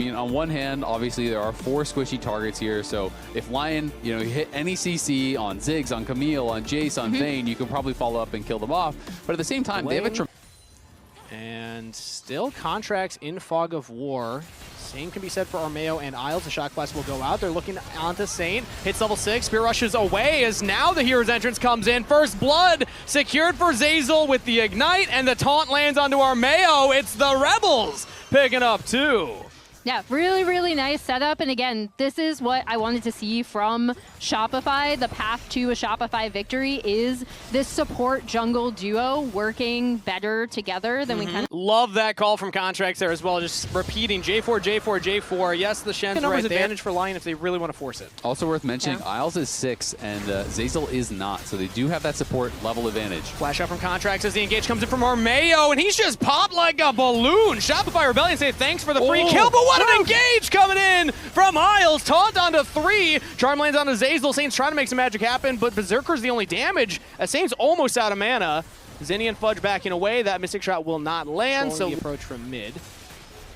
I mean, on one hand, obviously there are 4 squishy targets here, so if Lion, you hit any CC on Ziggs, on Camille, on Jace, on Vayne, you can probably follow up and kill them off. But at the same time, they have a and still contracts in Fog of War. Same can be said for Armeo and Isles. The shot class will go out. They're looking onto Saint. Hits level 6. Spear rushes away as now the hero's entrance comes in. First blood secured for Zeyzal with the ignite, and the taunt lands onto Armeo. It's the Rebels picking up 2. Yeah, really, really nice setup. And again, this is what I wanted to see from Shopify. The path to a Shopify victory is this support jungle duo working better together than we kind of... Love that call from Contracts there as well. Just repeating J4, J4, J4. Yes, the Shen's right advantage for Lion if they really want to force it. Also worth mentioning, Isles is 6 and Zeyzal is not, so they do have that support level advantage. Flash out from Contracts as the engage comes in from Armeo, and he's just popped like a balloon. Shopify Rebellion say thanks for the free kill, but what an engage coming in from Isles. Taunt onto 3. Charm lands onto Zeyzal. Saint's trying to make some magic happen, but Berserker's the only damage. Saint's almost out of mana. Zinni and Fudge backing away. That Mystic Shot will not land, so the approach from mid.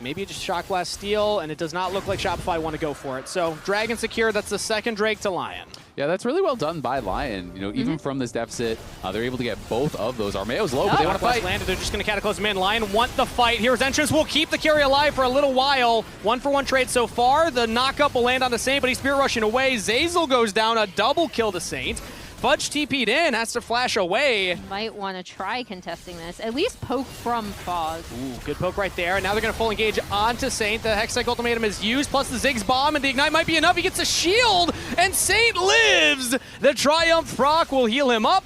Maybe just Shock Blast steal, and it does not look like Shopify want to go for it. So Dragon secure. That's the second Drake to Lion. Yeah, that's really well done by Lion. Even from this deficit, they're able to get both of those. Armeo's low, but they want to fight. Landed. They're just going to Cataclysm in. Lion want the fight. Here's entrance. Will keep the carry alive for a little while. 1-for-1 trade so far. The knockup will land on the Saint, but he's spear rushing away. Zeyzal goes down. A double kill to Saint. Fudge TP'd in, has to flash away. Might want to try contesting this. At least poke from Fog. Ooh, good poke right there. And now they're going to full engage onto Saint. The Hextech Ultimatum is used, plus the Ziggs Bomb, and the Ignite might be enough. He gets a shield, and Saint lives! The Triumph Proc will heal him up,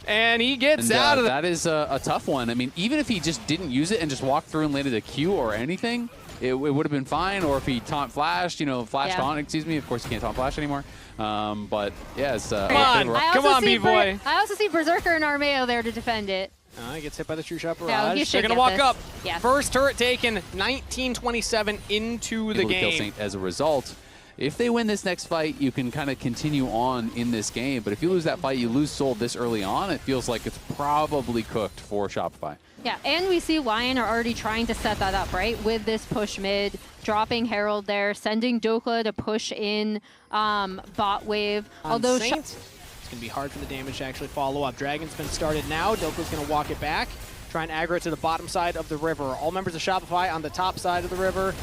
and he gets out of the... That is a tough one. I mean, even if he just didn't use it and just walked through and landed a Q or anything, it would have been fine. Or if he taunt flashed, taunt, excuse me. Of course, he can't taunt flash anymore. But yeah, it's come on, B-boy. I also see Berserker and Armeo there to defend it. He gets hit by the True Shot Barrage. Yeah, they're going to walk up. Yeah. First turret taken, 1927 into the game. Kill Saint as a result. If they win this next fight, you can kind of continue on in this game. But if you lose that fight, you lose Soul this early on, it feels like it's probably cooked for Shopify. Yeah, and we see Lion are already trying to set that up, right? With this push mid, dropping Herald there, sending Dokla to push in bot wave. Although Saint, it's going to be hard for the damage to actually follow up. Dragon's been started now. Dokla's going to walk it back, try and aggro it to the bottom side of the river. All members of Shopify on the top side of the river.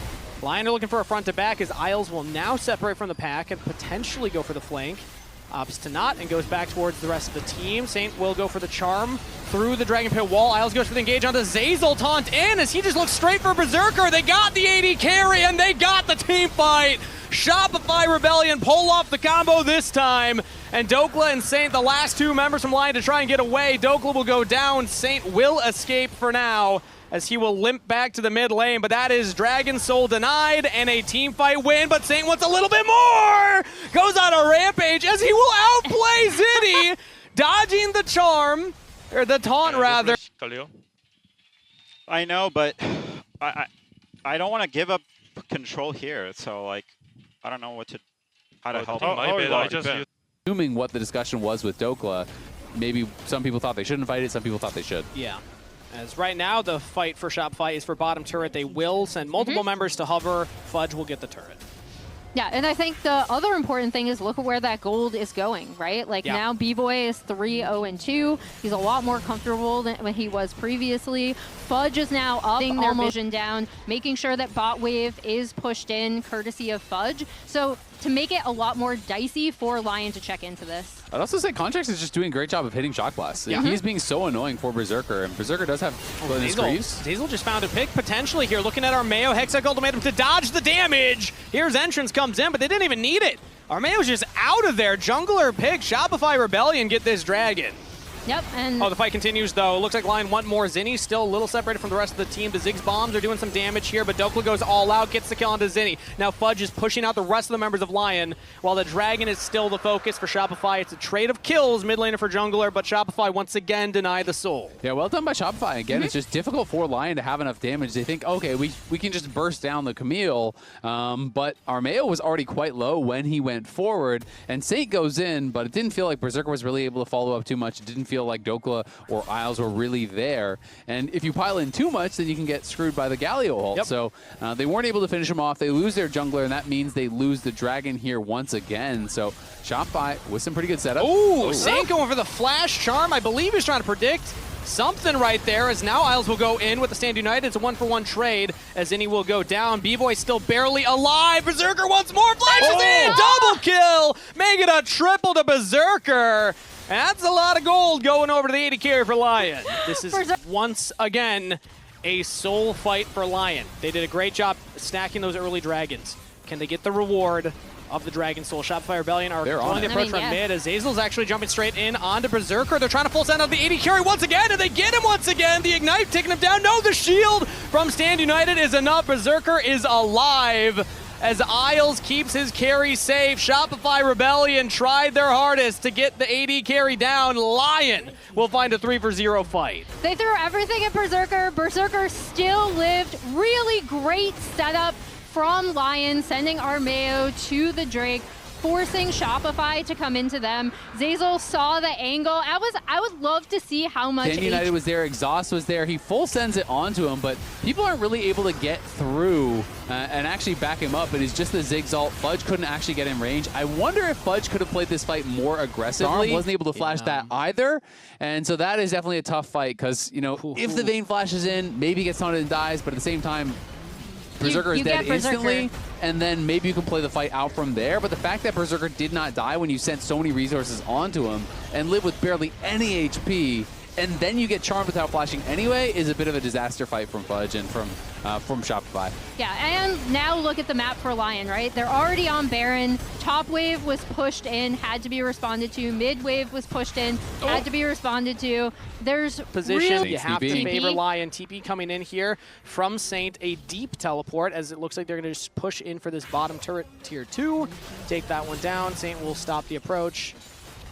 Lion are looking for a front to back as Isles will now separate from the pack and potentially go for the flank. Opts to not and goes back towards the rest of the team. Saint will go for the charm through the Dragon Pit wall. Isles goes for the engage onto Zeyzal. Taunt in as he just looks straight for Berserker. They got the AD carry and they got the team fight. Shopify Rebellion pull off the combo this time. And Dokla and Saint, the last 2 members from Lion to try and get away. Dokla will go down. Saint will escape for now, as he will limp back to the mid lane, but that is Dragon Soul denied and a team fight win, but Saint wants a little bit more! Goes on a rampage as he will outplay Zinni, dodging the charm, or the taunt rather. I know, but I don't want to give up control here, so like, I don't know how to help. Assuming what the discussion was with Dokla, maybe some people thought they shouldn't fight it, some people thought they should. Yeah. As right now, the fight for Shopify is for bottom turret. They will send multiple members to hover. Fudge will get the turret. Yeah, and I think the other important thing is look at where that gold is going, right? Like now B-Boy is 3-0-2. He's a lot more comfortable than when he was previously. Fudge is now up, their vision down, making sure that bot wave is pushed in courtesy of Fudge. So to make it a lot more dicey for Lion to check into this. I'd also say Contracts is just doing a great job of hitting Shock Blast. Yeah. He's being so annoying for Berserker, and Berserker does have Zeyzal just found a pick potentially here, looking at Armeo. Hextech Ultimatum to dodge the damage. Here's entrance comes in, but they didn't even need it. Armeo's just out of there. Jungler pick. Shopify Rebellion get this dragon. Yep, and... the fight continues, though. Looks like Lion want more. Zinni still a little separated from the rest of the team. The Ziggs bombs are doing some damage here, but Dokla goes all out, gets the kill onto Zinni. Now Fudge is pushing out the rest of the members of Lion, while the Dragon is still the focus for Shopify. It's a trade of kills, mid laner for jungler, but Shopify once again deny the soul. Yeah, well done by Shopify. Again, it's just difficult for Lion to have enough damage. They think, okay, we can just burst down the Camille, but Armeo was already quite low when he went forward, and Saint goes in, but it didn't feel like Berserker was really able to follow up too much. It didn't feel like Dokla or Isles were really there. And if you pile in too much, then you can get screwed by the Galio ult. Yep. So they weren't able to finish him off. They lose their jungler, and that means they lose the Dragon here once again. So Shopify with some pretty good setup. Ooh, Saint going for the flash charm. I believe he's trying to predict something right there, as now Isles will go in with the Stand United. It's a 1-for-1 trade, as Zinni will go down. B-Boy still barely alive. Berserker once more, flashes in, double kill, make it a triple to Berserker. That's a lot of gold going over to the 80 carry for Lion. This is once again a soul fight for Lion. They did a great job stacking those early dragons. Can they get the reward of the Dragon Soul? Shopify Rebellion are going to approach from mid, as Azazel's actually jumping straight in onto Berserker. They're trying to full send on the 80 carry once again, and they get him once again. The Ignite taking him down. No, the shield from Stand United is enough. Berserker is alive as Isles keeps his carry safe. Shopify Rebellion tried their hardest to get the 80 carry down. Lion will find a 3-for-0 fight. They threw everything at Berserker. Berserker still lived. Really great setup from Lion, sending Armeo to the Drake, forcing Shopify to come into them. Zazel saw the angle. I would love to see how much Stand United was there, Exhaust was there. He full sends it onto him, but people aren't really able to get through and actually back him up. It is just the Zigzalt. Fudge couldn't actually get in range. I wonder if Fudge could have played this fight more aggressively. Charm wasn't able to flash that either. And so that is definitely a tough fight, because, you know, if the Vayne flashes in, maybe he gets taunted and dies, but at the same time, Berserker is dead instantly, and then maybe you can play the fight out from there. But the fact that Berserker did not die when you sent so many resources onto him and live with barely any HP, and then you get charmed without flashing anyway, is a bit of a disaster fight from Fudge and from Shopify. Yeah, and now look at the map for Lion, right? They're already on Baron. Top wave was pushed in, had to be responded to. Mid wave was pushed in, had to be responded to. There's position. You real have to TP. favor Lion. TP coming in here from Saint, a deep teleport, as it looks like they're going to just push in for this bottom turret, tier 2. Take that one down. Saint will stop the approach.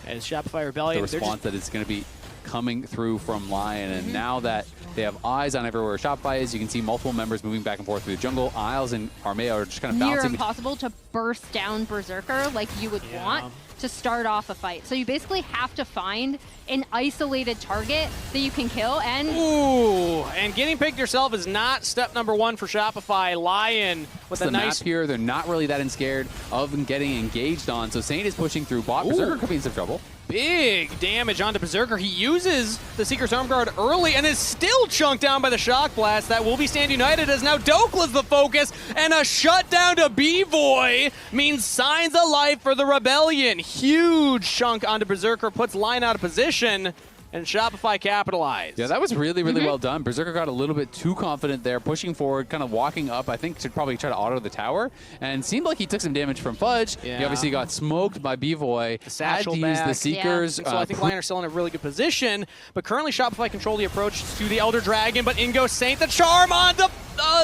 As Shopify Rebellion, The response that is going to be coming through from Lion, and now that they have eyes on everywhere Shopify is, you can see multiple members moving back and forth through the jungle. Isles and Armeo are just kind of near bouncing. impossible to burst down Berserker like you would want to start off a fight. So you basically have to find an isolated target that you can kill. And ooh, and getting picked yourself is not step number 1 for Shopify. Lion with a nice map here. They're not really that scared of getting engaged on. So Saint is pushing through bot. Berserker could be in some trouble. Big damage onto Berserker. He uses the Seeker's Arm Guard early and is still chunked down by the Shock Blast. That will be Stand United, as now Dokla's the focus, and a shutdown to B-Boy means signs of life for the Rebellion. Huge chunk onto Berserker, puts Lion out of position, and Shopify capitalized. Yeah, that was really, really well done. Berserker got a little bit too confident there, pushing forward, kind of walking up, I think, to probably try to auto the tower, and seemed like he took some damage from Fudge. He obviously got smoked by B-Boy, had to use the Seekers. So I think Lion are still in a really good position, but currently Shopify control the approach to the Elder Dragon, but in goes Saint, the charm on the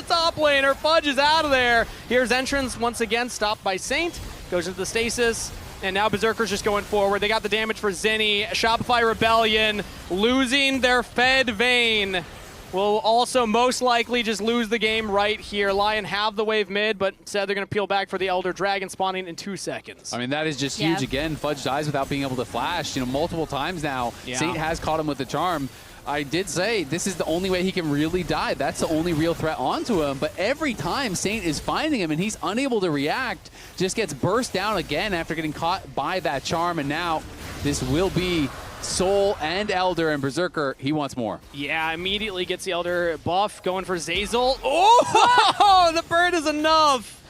top laner. Fudge is out of there. Here's entrance once again, stopped by Saint, goes into the stasis. And now Berserker's just going forward. They got the damage for Zinni. Shopify Rebellion losing their Fed Vayne will also most likely just lose the game right here. Lion have the wave mid, but said they're going to peel back for the Elder Dragon spawning in 2 seconds. I mean, that is just huge. Again, Fudge dies without being able to flash, multiple times now. Saint has caught him with the charm. I did say this is the only way he can really die. That's the only real threat onto him. But every time Saint is finding him and he's unable to react, just gets burst down again after getting caught by that charm. And now this will be Soul and Elder, and Berserker, he wants more. Yeah, immediately gets the Elder buff, going for Zazel. Oh, the bird is enough.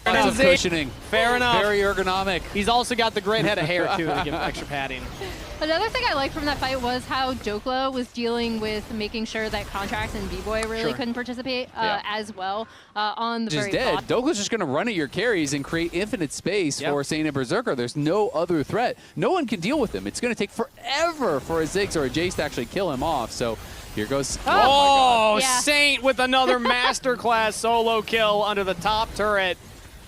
Lots of cushioning. Fair enough. Very ergonomic. He's also got the great head of hair, too, to give extra padding. Another thing I liked from that fight was how Dokla was dealing with making sure that Contracts and B-Boy really couldn't participate as well on the just very dead. bottom. Dokla's just going to run at your carries and create infinite space for Saint and Berserker. There's no other threat. No one can deal with him. It's going to take forever for a Ziggs or a Jace to actually kill him off. So here goes. Oh, Saint with another masterclass solo kill under the top turret.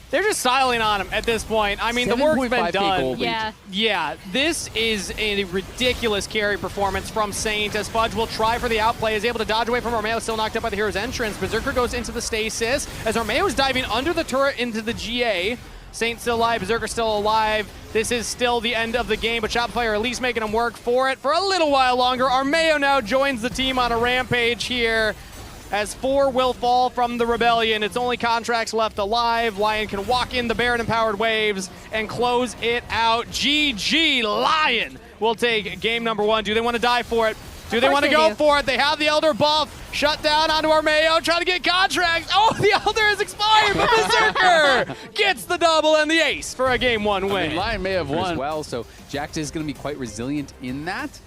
They're just styling on him at this point. I mean, the work's been done. Yeah, this is a ridiculous carry performance from Saint, as Fudge will try for the outplay, is able to dodge away from Armeo, still knocked up by the hero's entrance. Berserker goes into the stasis, as Armeo is diving under the turret into the GA. Saint still alive, Berserker still alive. This is still the end of the game, but Shopify are at least making them work for it for a little while longer. Armeo now joins the team on a rampage here, as 4 will fall from the Rebellion. It's only Contracts left alive. Lion can walk in the Baron-empowered waves and close it out. GG, Lion will take game number 1. Do they want to die for it? Do they want to go for it? They have the Elder buff. Shut down onto Armeo, trying to get Contracts. Oh, the Elder has expired, but Berserker gets the double and the ace for a game 1 win. I mean, Lion may have won as well, so Jax is going to be quite resilient in that.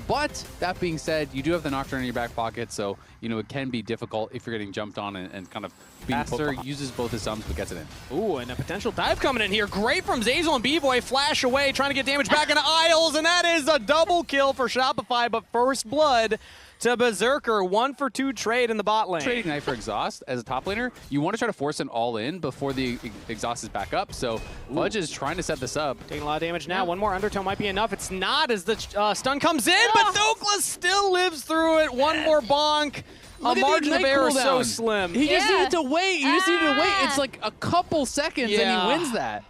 But that being said, you do have the Nocturne in your back pocket, so it can be difficult if you're getting jumped on and kind of being Aster uses both his thumbs but gets it in. Ooh, and a potential dive coming in here. Great from Zeyzal and B-Boy. Flash away, trying to get damage back into Isles, and that is a double kill for Shopify, but first blood to Berserker. 1 for 2 trade in the bot lane. Trading knife for exhaust as a top laner, you want to try to force an all-in before the exhaust is back up. So Fudge is trying to set this up. Taking a lot of damage now. One more undertow might be enough. It's not as the stun comes in, but Dokla still lives through it. One more bonk. A margin of error so slim. He just needed to wait. He just needed to wait. It's like a couple seconds and he wins that.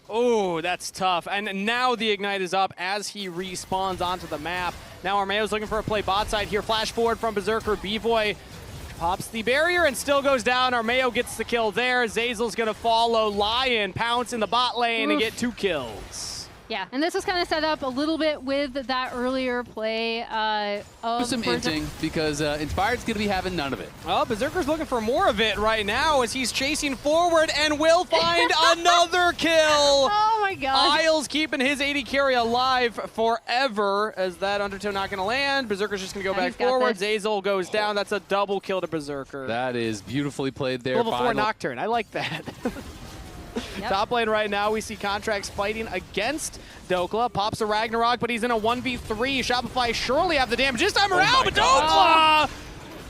Oh, that's tough. And now the Ignite is up as he respawns onto the map. Now Armeo's looking for a play bot side here. Flash forward from Berserker. B-Boy pops the barrier and still goes down. Armeo gets the kill there. Zeyzal's going to follow. Lion pounce in the bot lane and get 2 kills. Yeah, and this was kind of set up a little bit with that earlier play of some hinting, because Inspired's going to be having none of it. Well, Berserker's looking for more of it right now as he's chasing forward and will find another kill. Oh my god. Isles keeping his 80 carry alive forever, as that undertow not going to land. Berserker's just going to go back forward. Zeyzal goes down. That's a double kill to Berserker. That is beautifully played there. Level 4 Nocturne. I like that. Yep. Top lane right now, we see Contracts fighting against Dokla. Pops a Ragnarok, but he's in a 1v3. Shopify surely have the damage this time around, but Dokla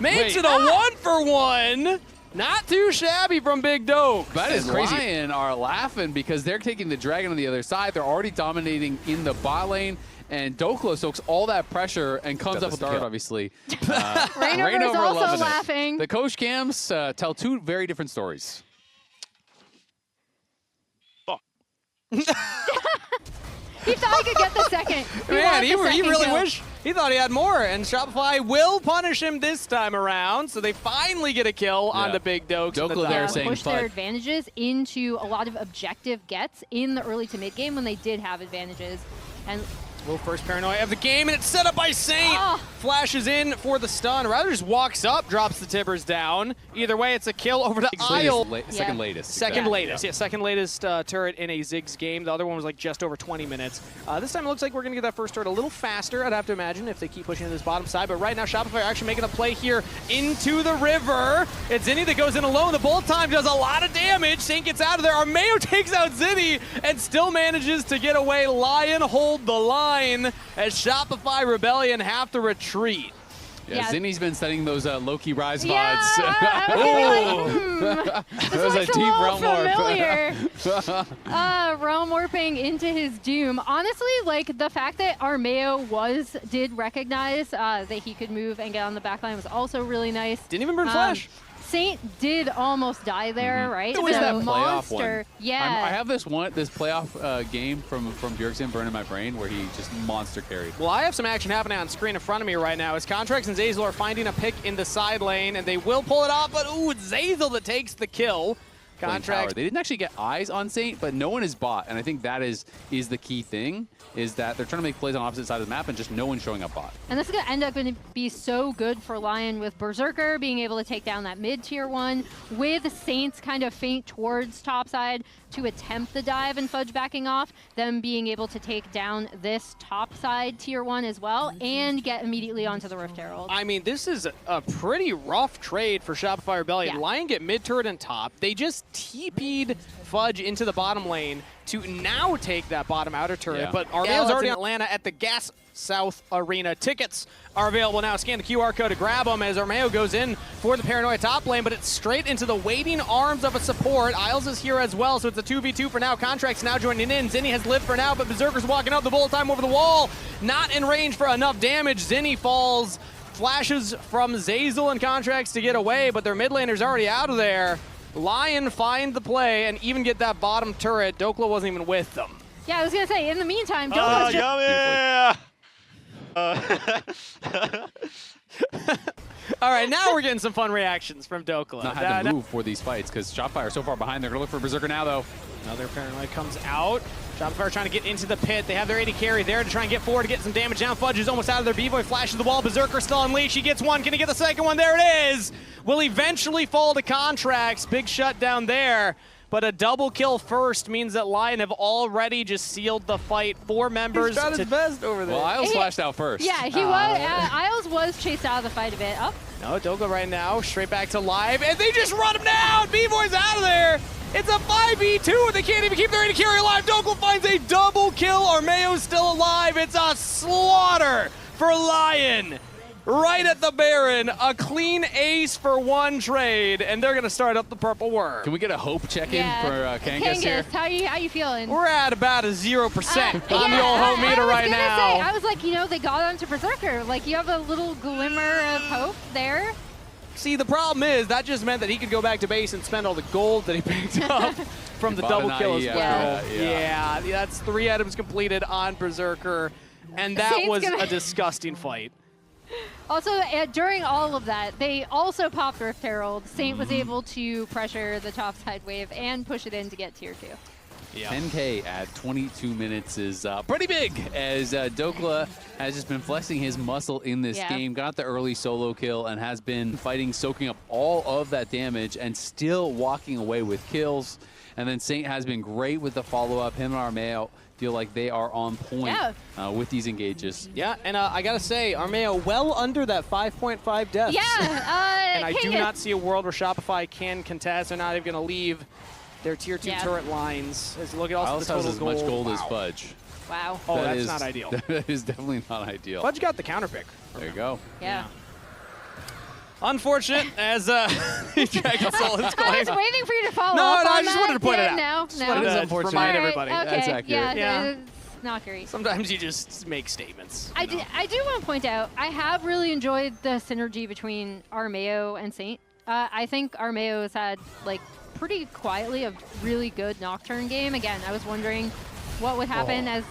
makes it a 1-for-1. Not too shabby from Big Doke. That is crazy. Lion are laughing because they're taking the Dragon on the other side. They're already dominating in the bot lane. And Dokla soaks all that pressure and comes up with the kill, obviously. Rainover is also laughing. The coach cams tell 2 very different stories. He thought he could get the second. Man, he really wished. He thought he had more, and Shopify will punish him this time around, so they finally get a kill on the Big Dokes. Dokla there saying push their advantages into a lot of objective gets in the early to mid game when they did have advantages. And first paranoia of the game, and it's set up by Saint. Flashes in for the stun. Rather just walks up, drops the Tibbers down. Either way, it's a kill over to Isle. Second latest. Second latest turret in a Ziggs game. The other one was like just over 20 minutes. This time it looks like we're going to get that first turret a little faster, I'd have to imagine, if they keep pushing to this bottom side. But right now, Shopify are actually making a play here into the river. It's Zinni that goes in alone. The bolt time does a lot of damage. Saint gets out of there. Armeo takes out Zinni and still manages to get away. Lion hold the line as Shopify Rebellion have to retreat. Yeah, Zinni's been studying those Loki Rise VODs. That was a deep realm warp. Realm warping into his doom. Honestly, like the fact that Armeo did recognize that he could move and get on the backline was also really nice. Didn't even burn flash. Saint did almost die there, right? There was that playoff one. Yeah. I have this playoff game from Bjergsen burning my brain where he just monster carried. Well, I have some action happening on screen in front of me right now as Contracts and Zeyzal are finding a pick in the side lane, and they will pull it off, but ooh, it's Zeyzal that takes the kill. Contracts. They didn't actually get eyes on Saint, but no one is bot, and I think that is the key thing, is that they're trying to make plays on the opposite side of the map and just no one showing up bot. And this is going to end up going to be so good for Lion with Berserker being able to take down that mid-tier 1, with Saints kind of faint towards topside to attempt the dive and Fudge backing off, them being able to take down this topside tier 1 as well and get immediately onto the Rift Herald. I mean, this is a pretty rough trade for Shopify Rebellion. Lion get mid-turret and top. They just TP'd Fudge into the bottom lane to now take that bottom outer turret, but Armeo's already in Atlanta at the Gas South Arena. Tickets are available now. Scan the QR code to grab them as Armeo goes in for the Paranoia top lane, but it's straight into the waiting arms of a support. Isles is here as well, so it's a 2v2 for now. Contracts now joining in. Zinni has lived for now, but Berserker's walking up the bullet time over the wall. Not in range for enough damage. Zinni falls. Flashes from Zeyzal and Contracts to get away, but their mid laner's already out of there. Lion find the play and even get that bottom turret. Dokla wasn't even with them. Yeah, I was going to say, in the meantime, Dokla's just... All right, now we're getting some fun reactions from Dokla. Not had to move for these fights because Shopify are so far behind. They're going to look for Berserker now, though. Another Paranoid comes out. Shopify trying to get into the pit. They have their AD carry there to try and get forward to get some damage down. Fudge is almost out of there. B-Boy flashes the wall. Berserker still unleashed. He gets one. Can he get the second one? There it is. Will eventually fall to Contracts. Big shutdown there. But a double kill first means that Lion have already just sealed the fight. 4 members. He's got his best over there. Well, Isles flashed out first. Yeah, he was. Isles was chased out of the fight a bit. Up. No, Dokla right now, straight back to live, and they just run him down! B-Boy's out of there! It's a 5v2, they can't even keep their AD carry alive! Dokla finds a double kill, Armeo's still alive, it's a slaughter for Lion! Right at the Baron, a clean ace for 1 trade, and they're gonna start up the Purple Worm. Can we get a hope check-in for Kangas here? How you feeling? We're at about a 0% on the old hope meter right now. I was like, you know, they got onto Berserker. Like, you have a little glimmer of hope there. See, the problem is that just meant that he could go back to base and spend all the gold that he picked up from the double kill as well. Yeah, that's 3 items completed on Berserker, and that was a disgusting fight. Also, during all of that, they also popped Rift Herald. Saint was able to pressure the top side wave and push it in to get tier 2. Yeah. 10K at 22 minutes is pretty big, as Dokla has just been flexing his muscle in this game, got the early solo kill, and has been fighting, soaking up all of that damage, and still walking away with kills. And then Saint has been great with the follow-up. Him and Armeo feel like they are on point with these engages. Yeah, and I gotta say, Armeo well under that 5.5 deaths. Yeah, and I do not see a world where Shopify can contest. They're not even gonna leave their tier 2 turret lines. As look at also the total has as much gold as Fudge. Wow. Oh, that's not ideal. That is definitely not ideal. Fudge got the counter pick. There you go. Yeah. Unfortunate, as Dragon Soul is going. I was waiting for you to follow up on I just wanted to point it out. No, That is unfortunate. Remind everybody. Okay. That's accurate. Yeah. It's not great. Sometimes you just make statements. I do want to point out, I have really enjoyed the synergy between Armeo and Saint. I think Armeo has had, like, pretty quietly a really good Nocturne game. Again, I was wondering what would happen as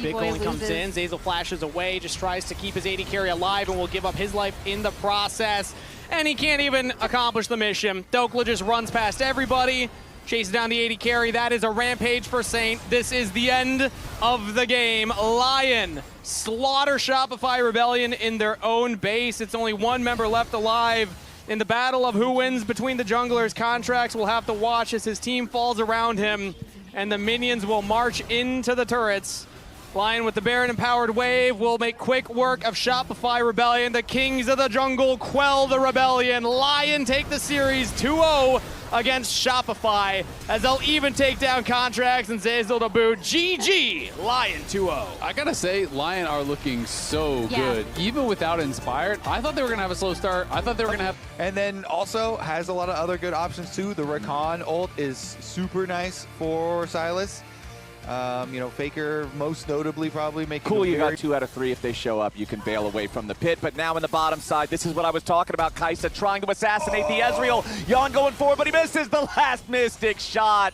Big only comes in, Zeyzal flashes away, just tries to keep his AD carry alive and will give up his life in the process. And he can't even accomplish the mission. Dokla just runs past everybody, chases down the AD carry. That is a rampage for Saint. This is the end of the game. Lion slaughter Shopify Rebellion in their own base. It's only 1 member left alive. In the battle of who wins between the junglers, Contracts will have to watch as his team falls around him, and the minions will march into the turrets. Lion with the Baron empowered wave will make quick work of Shopify Rebellion. The Kings of the Jungle quell the rebellion. Lion take the series 2-0 against Shopify, as they'll even take down Contracts and Zeyzal to boot. GG, Lion 2-0. I gotta say, Lion are looking so good. Even without Inspired, I thought they were gonna have a slow start. I thought they were gonna have... And then also has a lot of other good options too. The Rakan ult is super nice for Sylas. You know, Faker most notably probably making cool. You got 2 out of 3 if they show up. You can bail away from the pit. But now in the bottom side, this is what I was talking about. Kai'Sa trying to assassinate the Ezreal. Yon going forward, but he misses the last Mystic shot.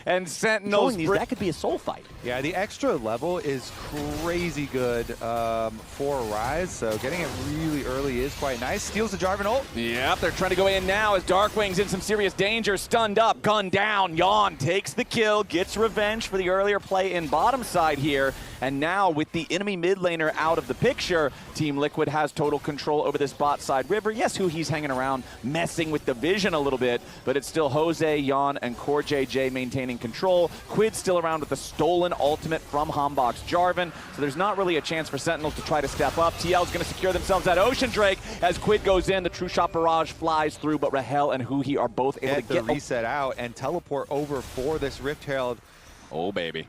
And Sentinels. That could be a soul fight. Yeah, the extra level is crazy good for Rise, so getting it really early is quite nice. Steals the Jarvan ult. Yep, they're trying to go in now as Darkwing's in some serious danger. Stunned up, gunned down. Yon takes the kill, gets revenge for the earlier play in bottom side here. And now with the enemy mid laner out of the picture, Team Liquid has total control over this bot side river. Yes, who he's hanging around, messing with the vision a little bit, but it's still Jose, Yon, and Core JJ maintaining control. Quid still around with the stolen ultimate from Hombox Jarvan, so there's not really a chance for Sentinels to try to step up. TL's going to secure themselves that Ocean Drake as Quid goes in. The True Shot Barrage flies through, but Rahel and Huhi are both able to get the reset out and teleport over for this Rift Herald. Oh, baby.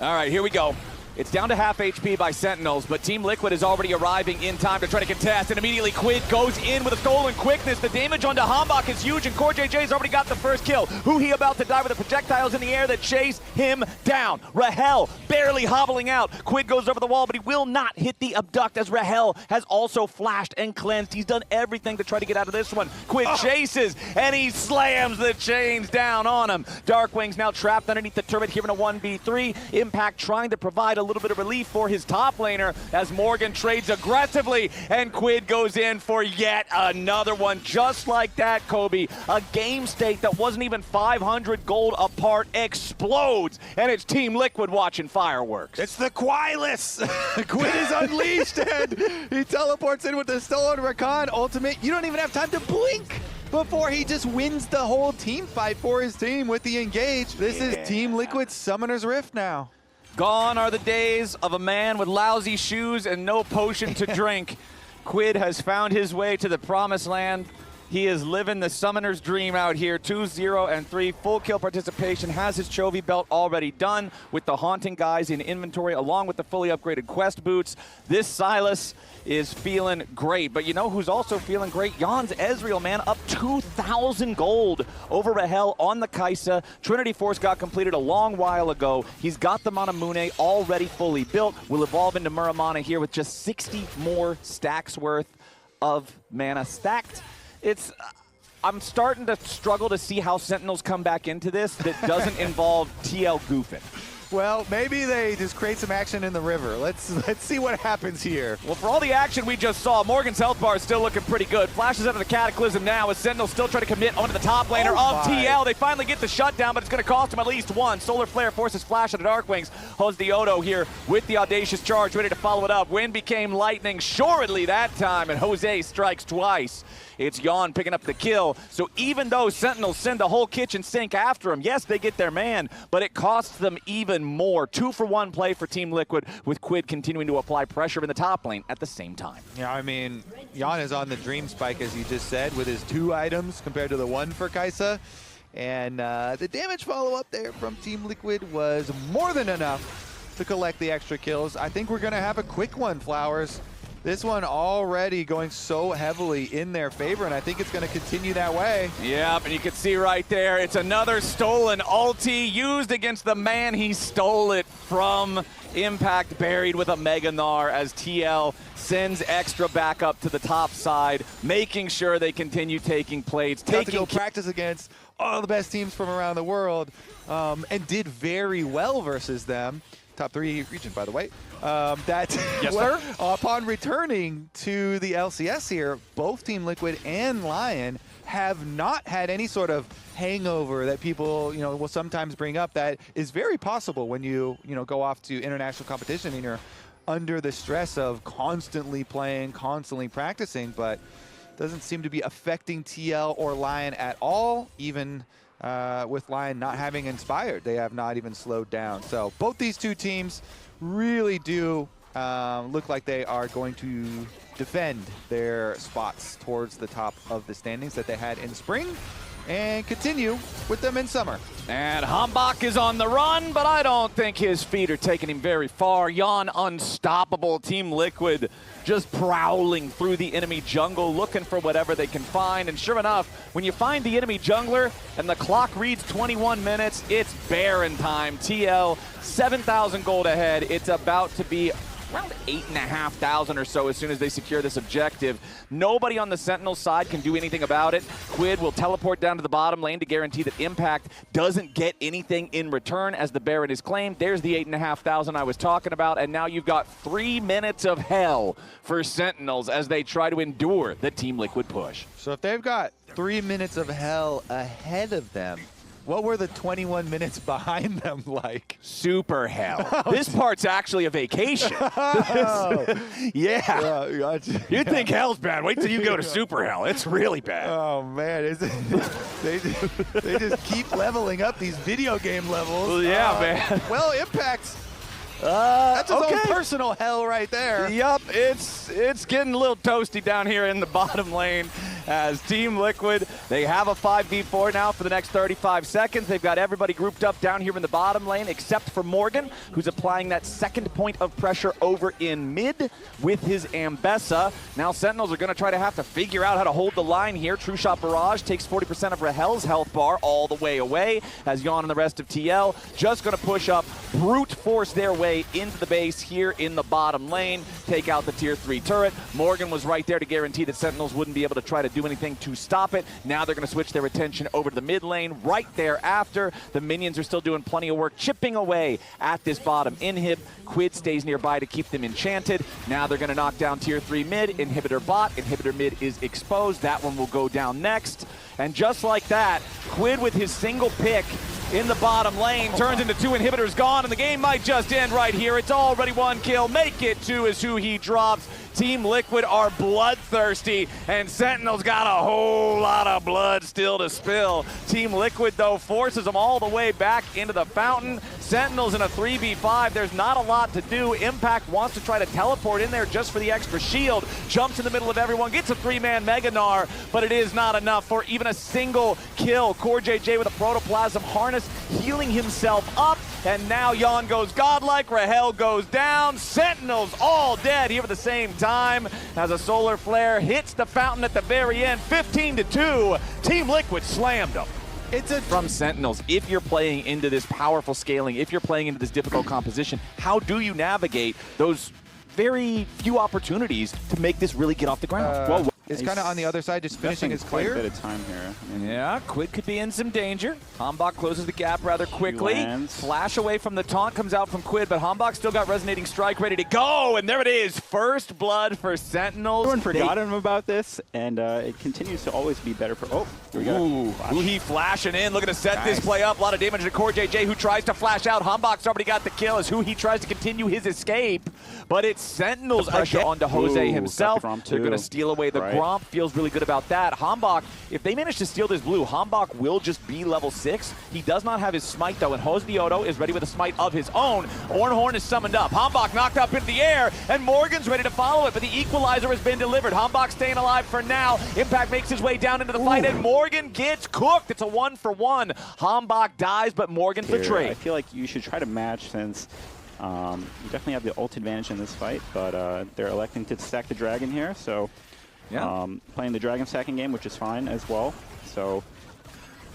All right, here we go. It's down to half HP by Sentinels, but Team Liquid is already arriving in time to try to contest, and immediately Quid goes in with a stolen quickness. The damage onto Hambach is huge, and Core JJ's already got the first kill. Huhi about to die with the projectiles in the air that chase him down. Rahel barely hobbling out. Quid goes over the wall, but he will not hit the abduct as Rahel has also flashed and cleansed. He's done everything to try to get out of this one. Quid chases, and he slams the chains down on him. Darkwing's now trapped underneath the turret here in a 1v3. Impact trying to provide a little bit of relief for his top laner as Morgan trades aggressively, and Quid goes in for yet another one. Just like that, Kobe, a game state that wasn't even 500 gold apart explodes, and it's Team Liquid watching fireworks. It's the Quilus! Quid is unleashed, and he teleports in with the stolen Rakan ultimate. You don't even have time to blink before he just wins the whole team fight for his team with the engage. This is Team Liquid's Summoner's Rift now. Gone are the days of a man with lousy shoes and no potion to drink. Quid has found his way to the promised land. He is living the summoner's dream out here. 2-0-3, full kill participation, has his Chovy belt already done with the Haunting guys in inventory along with the fully upgraded quest boots. This Silas is feeling great, but you know who's also feeling great? Jan's Ezreal, man, up 2,000 gold over Rahel on the Kai'Sa. Trinity Force got completed a long while ago. He's got the Manamune already fully built. Will evolve into Muramana here with just 60 more stacks worth of mana stacked. I'm starting to struggle to see how Sentinels come back into this that doesn't involve TL goofing. Well, maybe they just create some action in the river. Let's see what happens here. Well, for all the action we just saw, Morgan's health bar is still looking pretty good. Flashes out of the Cataclysm now as Sentinels still trying to commit onto the top laner of TL. They finally get the shutdown, but it's going to cost him at least one. Solar Flare forces Flash out of Darkwings. Holds the Odo here with the audacious charge, ready to follow it up. Wind became lightning, assuredly that time, and Jose strikes twice. It's Jan picking up the kill. So even though Sentinels send the whole kitchen sink after him, yes, they get their man, but it costs them even more. 2-for-1 play for Team Liquid, with Quid continuing to apply pressure in the top lane at the same time. Yeah, I mean, Jan is on the Dream Spike, as you just said, with his 2 items compared to the 1 for Kai'Sa. And the damage follow-up there from Team Liquid was more than enough to collect the extra kills. I think we're going to have a quick one, Flowers. This one already going so heavily in their favor, and I think it's going to continue that way. Yep, and you can see right there, it's another stolen ulti used against the man he stole it from. Impact buried with a Mega Gnar as TL sends extra back up to the top side, making sure they continue taking plates. Got to go practice against all the best teams from around the world, and did very well versus them. Top 3 region, by the way. Yes, sir. Upon returning to the LCS here, both Team Liquid and Lion have not had any sort of hangover that people, will sometimes bring up. That is very possible when you go off to international competition and you're under the stress of constantly playing, constantly practicing, but doesn't seem to be affecting TL or Lion at all, even with Lion not having inspired. They have not even slowed down. So both these two teams really do look like they are going to defend their spots towards the top of the standings that they had in spring and continue with them in summer. And Hambach is on the run, but I don't think his feet are taking him very far. Jan unstoppable. Team Liquid just prowling through the enemy jungle, looking for whatever they can find. And sure enough, when you find the enemy jungler and the clock reads 21 minutes, it's Baron time. TL, 7,000 gold ahead. It's about to be around 8,500 or so as soon as they secure this objective. Nobody on the Sentinel side can do anything about it. Quid will teleport down to the bottom lane to guarantee that Impact doesn't get anything in return as the Baron is claimed. There's the 8,500 I was talking about, and now you've got 3 minutes of hell for Sentinels as they try to endure the Team Liquid push. So if they've got 3 minutes of hell ahead of them, what were the 21 minutes behind them like? Super hell. This part's actually a vacation. Yeah. Gotcha. You'd think hell's bad. Wait till you go to super hell. It's really bad. Oh, man. They just keep leveling up these video game levels. Well, yeah, man. Well, Impact's that's his own personal hell right there. Yup, it's getting a little toasty down here in the bottom lane as Team Liquid, they have a 5v4 now for the next 35 seconds. They've got everybody grouped up down here in the bottom lane, except for Morgan, who's applying that second point of pressure over in mid with his Ambessa. Now Sentinels are going to try to have to figure out how to hold the line here. True Shot Barrage takes 40% of Rahel's health bar all the way away, as Yawn and the rest of TL just going to push up, brute force their way into the base here in the bottom lane, take out the tier 3 turret. Morgan was right there to guarantee that Sentinels wouldn't be able to try to do anything to stop it. Now they're going to switch their attention over to the mid lane right thereafter. The minions are still doing plenty of work, chipping away at this bottom inhib. Quid stays nearby to keep them enchanted. Now they're going to knock down tier 3 mid, inhibitor bot. Inhibitor mid is exposed. That one will go down next. And just like that, Quid with his single pick in the bottom lane turns into 2 inhibitors gone, and the game might just end right here. It's already 1 kill. Make it 2 is who he drops. Team Liquid are bloodthirsty, and Sentinels got a whole lot of blood still to spill. Team Liquid, though, forces them all the way back into the fountain. Sentinels in a 3v5. There's not a lot to do. Impact wants to try to teleport in there just for the extra shield. Jumps in the middle of everyone, gets a 3-man Mega Gnar, but it is not enough for even a single kill. CoreJJ with a Protoplasm Harness healing himself up, and now Yawn goes godlike, Rahel goes down. Sentinels all dead here at the same time as a solar flare hits the fountain at the very end. 15-2, Team Liquid slammed them. It's from Sentinels. If you're playing into this powerful scaling, if you're playing into this difficult composition, how do you navigate those very few opportunities to make this really get off the ground? It's kind of on the other side, just finishing his clear. Quite a bit of time here. Yeah, Quid could be in some danger. Hambach closes the gap rather quickly. Flash away from the taunt comes out from Quid, but Hambach still got Resonating Strike ready to go, and there it is. First blood for Sentinels. Everyone forgot about this, and it continues to always be better for... Oh, here we go. He flashing in, looking to set this play up. A lot of damage to CoreJJ, who tries to flash out. Hambach's already got the kill as who he tries to continue his escape, but it's Sentinels pressure onto Jose himself. They're going to steal away the Gromp. Feels really good about that. Hambach, if they manage to steal this blue, Hambach will just be level 6. He does not have his smite, though, and Hosdioto is ready with a smite of his own. Ornhorn is summoned up. Hambach knocked up into the air, and Morgan's ready to follow it, but the equalizer has been delivered. Hambach staying alive for now. Impact makes his way down into the fight, and Morgan gets cooked. It's a 1-for-1. Hambach dies, but Morgan betrayed. I feel like you should try to match, since you definitely have the ult advantage in this fight, but they're electing to stack the dragon here, so... Yeah. Playing the dragon stacking game, which is fine as well. So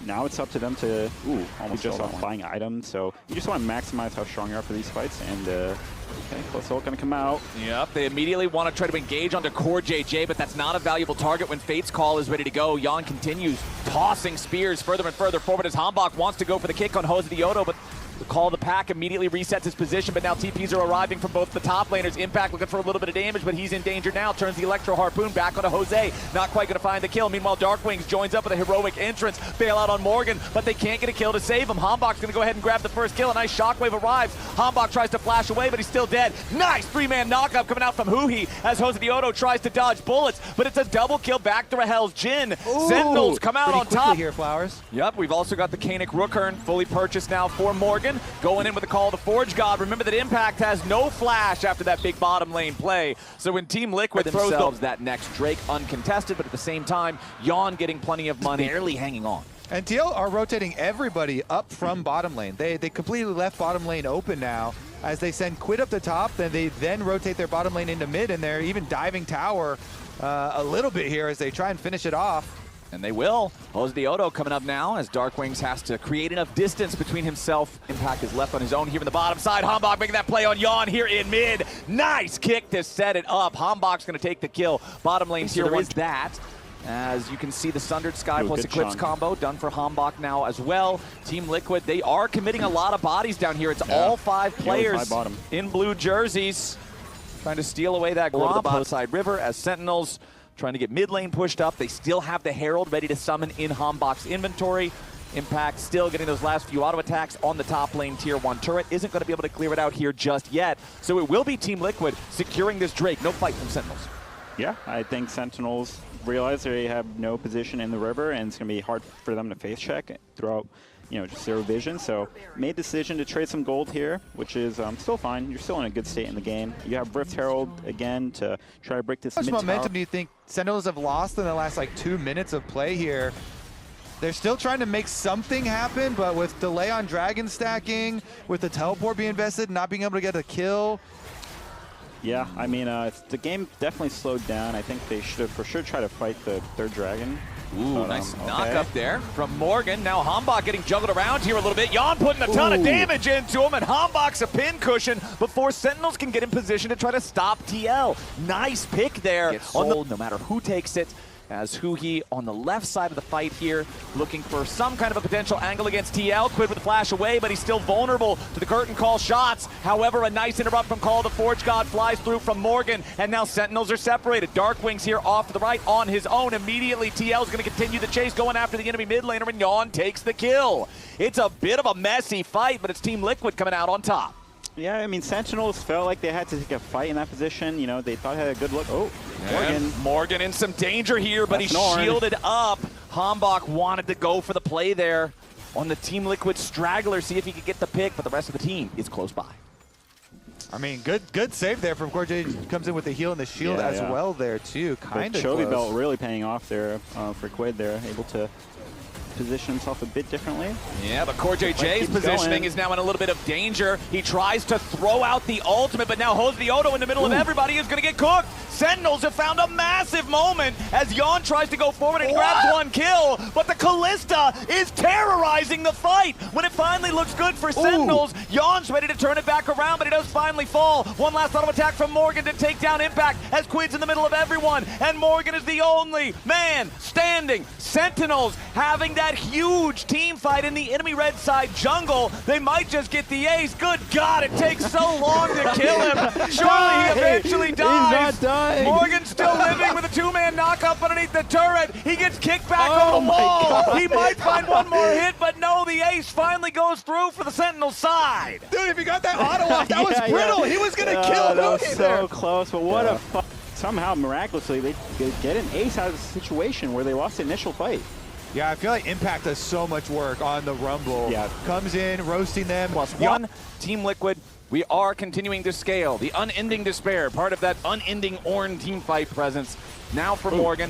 now it's up to them to almost just off buying items. So you just want to maximize how strong you are for these fights. And okay, close ult gonna come out. Yep, they immediately want to try to engage onto CoreJJ, but that's not a valuable target when Fate's Call is ready to go. Yawn continues tossing spears further and further forward as Hambach wants to go for the kick on Hosdioto, but the Call of the Pack immediately resets his position, but now TPs are arriving from both the top laners. Impact looking for a little bit of damage, but he's in danger now. Turns the Electro Harpoon back onto Jose. Not quite going to find the kill. Meanwhile, Darkwings joins up with a heroic entrance. Bail out on Morgan, but they can't get a kill to save him. Hambach's going to go ahead and grab the first kill. A nice shockwave arrives. Hambach tries to flash away, but he's still dead. Nice 3-man knockup coming out from Huhi as Hosdioto tries to dodge bullets, but it's a double kill back to Rahel's Jhin. Sentinels come out on top. Here, Flowers. Yep, we've also got the Kanik Rookern fully purchased now for Morgan. Going in with the Call of the Forge God. Remember that Impact has no flash after that big bottom lane play. So when Team Liquid throws that next Drake uncontested, but at the same time, Yawn getting plenty of money, barely hanging on. And TL are rotating everybody up from bottom lane. They completely left bottom lane open now as they send Quid up the top, then they rotate their bottom lane into mid, and they're even diving tower a little bit here as they try and finish it off. And they will. Hosdioto coming up now as Darkwings has to create enough distance between himself. Impact is left on his own here in the bottom side. Hambach making that play on Yawn here in mid. Nice kick to set it up. Hambach's going to take the kill. Bottom lane tier one is that. As you can see, the Sundered Sky plus Eclipse combo done for Hambach now as well. Team Liquid, they are committing a lot of bodies down here. It's all 5 players in blue jerseys trying to steal away that Gromp outside river as Sentinels trying to get mid lane pushed up. They still have the Herald ready to summon in Hambach's inventory. Impact still getting those last few auto attacks on the top lane tier 1 turret. Isn't going to be able to clear it out here just yet. So it will be Team Liquid securing this Drake. No fight from Sentinels. Yeah, I think Sentinels realize they have no position in the river, and it's going to be hard for them to face check throughout you know, just zero vision. So made the decision to trade some gold here, which is still fine. You're still in a good state in the game. You have Rift Herald again to try to break this mid How tower. much momentum do you think Sentinels have lost in the last like 2 minutes of play here? They're still trying to make something happen, but with delay on dragon stacking, with the teleport being invested, not being able to get a kill. Yeah, I mean, the game definitely slowed down. I think they should have for sure tried to fight the third dragon. Ooh, But, nice okay. knock up there from Morgan. Now Hambach getting juggled around here a little bit. Jan putting a ton of damage into him, and Hambach's a pin cushion before Sentinels can get in position to try to stop TL. Nice pick there. Gets sold no matter who takes it. As Huhi on the left side of the fight here, looking for some kind of a potential angle against TL. Quid with the flash away, but he's still vulnerable to the curtain call shots. However, a nice interrupt from Call of the Forge God flies through from Morgan, and now Sentinels are separated. Darkwing's here off to the right on his own. Immediately, TL's going to continue the chase, going after the enemy mid laner, and Jan takes the kill. It's a bit of a messy fight, but it's Team Liquid coming out on top. Yeah, I mean, Sentinels felt like they had to take a fight in that position. You know, they thought they had a good look. Oh, Morgan in some danger here, but That's he's Norn. shielded up. Hambach wanted to go for the play there on the Team Liquid straggler, see if he could get the pick, but the rest of the team is close by. I mean, good save there from Corjay. Comes in with the heal and the shield as well there too. Kind of Chovy close. belt really paying off there for Quid there, able to position himself a bit differently. Yeah, but Corjay J's keeps positioning going. is now in a little bit of danger. He tries to throw out the ultimate, but now Jose Otto in the middle of everybody is going to get cooked. Sentinels have found a massive moment as Jan tries to go forward and grabs one kill, but the Callista is terrorizing the fight. When it finally looks good for Sentinels, Jan's ready to turn it back around, but he does finally fall. One last auto attack from Morgan to take down Impact as Quid's in the middle of everyone, and Morgan is the only man standing. Sentinels having that huge team fight in the enemy red side jungle. They might just get the ace. Good God, it takes so long to kill him. Surely he eventually dies. He's not dying. Morgan's still living with a two-man knock-up underneath the turret. He gets kicked back on the wall. He might find one more hit, but no, the ace finally goes through for the Sentinel side. Dude, if you got that auto off, that was brittle. He was going to kill that was Huhi so there. close, but what a somehow, miraculously, they get an ace out of the situation where they lost the initial fight. Yeah, I feel like Impact does so much work on the Rumble. Yeah. Comes in, roasting them. +1, Team Liquid. We are continuing to scale. The unending despair, part of that unending Ornn team fight presence. Now for Morgan.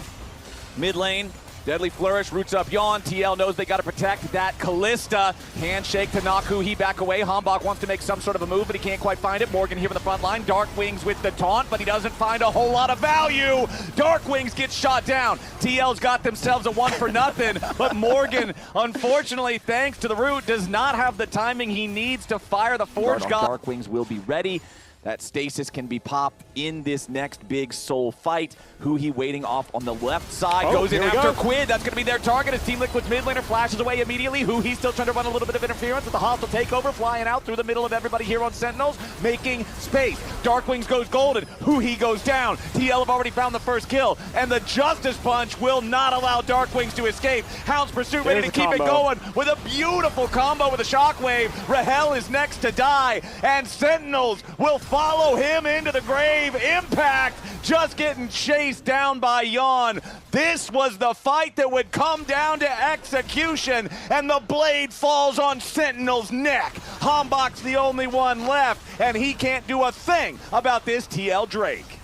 Mid lane, deadly flourish, roots up Jan. TL knows they got to protect that Callista. Handshake to knock Huhi back away. Hambach wants to make some sort of a move, but he can't quite find it. Morgan here in the front line. Darkwings with the taunt, but he doesn't find a whole lot of value. Darkwings gets shot down. TL's got themselves a 1-for-0, but Morgan, unfortunately, thanks to the root, does not have the timing he needs to fire the Forge God. Darkwings will be ready. That stasis can be popped in this next big soul fight. Huhi waiting off on the left side, goes in after Quid. That's going to be their target as Team Liquid's mid laner flashes away immediately. Huhi's still trying to run a little bit of interference with the hostile takeover, flying out through the middle of everybody here on Sentinels, making space. Darkwings goes golden. Huhi goes down. TL have already found the first kill, and the Justice Punch will not allow Darkwings to escape. Hound's Pursuit ready to keep it going with a beautiful combo with a shockwave. Rahel is next to die, and Sentinels will follow him into the grave. Impact just getting chased down by Jan. This was the fight that would come down to execution, and the blade falls on Sentinel's neck. Hambach's the only one left, and he can't do a thing about this TL Drake.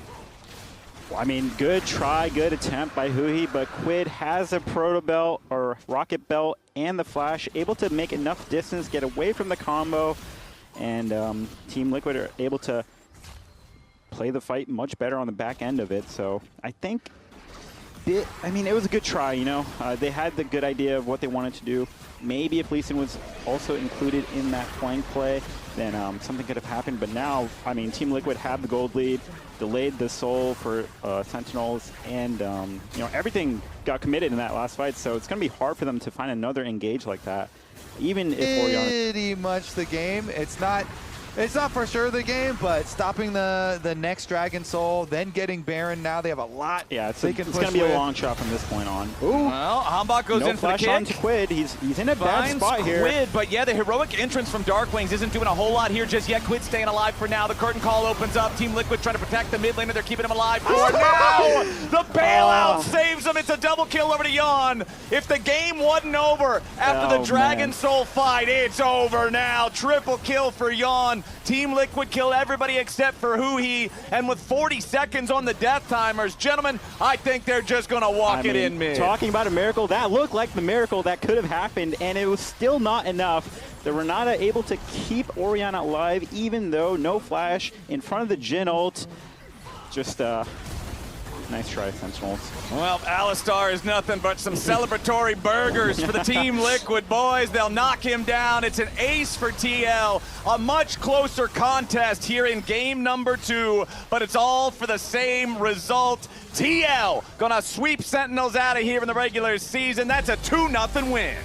I mean, good try, good attempt by Huhi, but Quid has a Proto Belt or Rocket Belt and the Flash, able to make enough distance, get away from the combo, and Team Liquid are able to play the fight much better on the back end of it. So I think, it was a good try, you know. They had the good idea of what they wanted to do. Maybe if Lee Sin was also included in that flank play, then something could have happened. But now, I mean, Team Liquid had the gold lead, delayed the soul for Sentinels, and you know, everything got committed in that last fight. So it's going to be hard for them to find another engage like that, even if Oriana. Pretty much the game. It's not It's not for sure the game, but stopping the next Dragon Soul, then getting Baron. Now they have a lot. Yeah, it's they going can push to be with. a long shot from this point on. Ooh. Well, Hambach goes in for the flash kick. on to Quid. He's in a bad Finds spot here. Quid, but yeah, the heroic entrance from Darkwings isn't doing a whole lot here just yet. Quid staying alive for now. The curtain call opens up. Team Liquid trying to protect the mid laner. They're keeping him alive for now. The bailout saves him. It's a double kill over to Yon. If the game wasn't over after the Dragon Soul fight, it's over now. Triple kill for Yon. Team Liquid killed everybody except for Huhi. And with 40 seconds on the death timers, gentlemen, I think they're just going to walk it in mid. Talking about a miracle, that looked like the miracle that could have happened, and it was still not enough. The Renata able to keep Orianna alive, even though no flash in front of the Jhin ult. Just nice try, Sentinels. Well, Alistar is nothing but some celebratory burgers for the Team Liquid boys. They'll knock him down. It's an ace for TL. A much closer contest here in game number 2, but it's all for the same result. TL gonna sweep Sentinels out of here in the regular season. That's a 2-0 win.